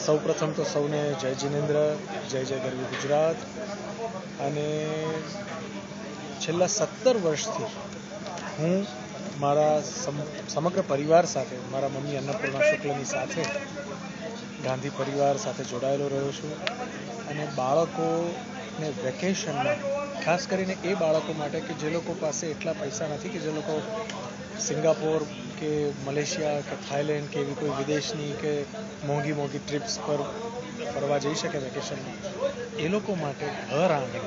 સૌપ્રથમ તો સૌને જય જિનેન્દ્ર, જય જય ગરવી ગુજરાત. અને છેલ્લા 17 વર્ષથી હું મારા સમગ્ર પરિવાર સાથે, મારા મમ્મી અન્નપૂર્ણા શુક્લની સાથે ગાંધી પરિવાર સાથે જોડાયેલો રહ્યો છું. અને બાળકોને વેકેશનમાં, ખાસ કરીને એ બાળકો માટે કે જે લોકો પાસે એટલા પૈસા નથી કે જે લોકો સિંગાપોર કે મલેશિયા કે થાઈલેન્ડ કે એવી કોઈ વિદેશની કે મોંઘી ટ્રીપ્સ પર ફરવા જઈ શકે વેકેશનમાં, એ લોકો માટે ઘર આંગણે,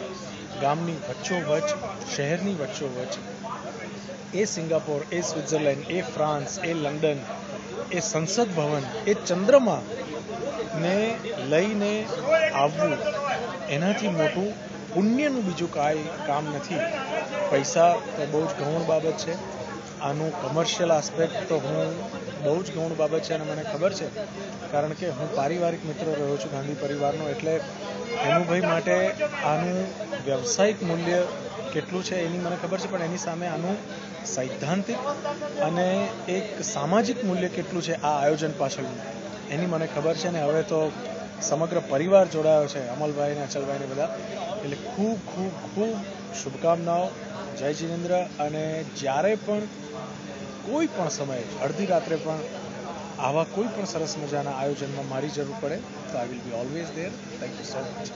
ગામની વચ્ચોવચ્ચ, શહેરની વચ્ચોવચ્ચ, એ સિંગાપોર, એ સ્વિટ્ઝરલેન્ડ, એ ફ્રાન્સ, એ લંડન, એ સંસદ ભવન, એ ચંદ્રમા ને લઈને આવવું, એનાથી મોટું પુણ્યનું બીજું કાંઈ કામ નથી. પૈસા તો બહુ જ ગૌણ બાબત છે. આનું કમર્શિયલ આસ્પેક્ટ તો બહુ જ ગૌણ બાબત છે અને મને ખબર છે, કારણ કે હું પારિવારિક મિત્ર રહ્યો છું ગાંધી પરિવારનો. એટલે હેનુભાઈ માટે આનું વ્યવસાયિક મૂલ્ય કેટલું છે એની મને ખબર છે, પણ એની સામે આનું સૈદ્ધાંતિક અને એક સામાજિક મૂલ્ય કેટલું છે આ આયોજન પાછળનું, એની મને ખબર છે. ને હવે તો સમગ્ર પરિવાર જોડાયો છે, અમલભાઈ ને અચલભાઈ ને બધા. એટલે ખૂબ ખૂબ ખૂબ શુભકામનાઓ, જય જિનેન્દ્ર. અને જ્યારે પણ કોઈ પણ સમયે, અડધી રાત્રે પણ આવા કોઈ પણ સરસ મજાના આયોજનમાં મારી જરૂર પડે તો I will be always there. Thank you so much.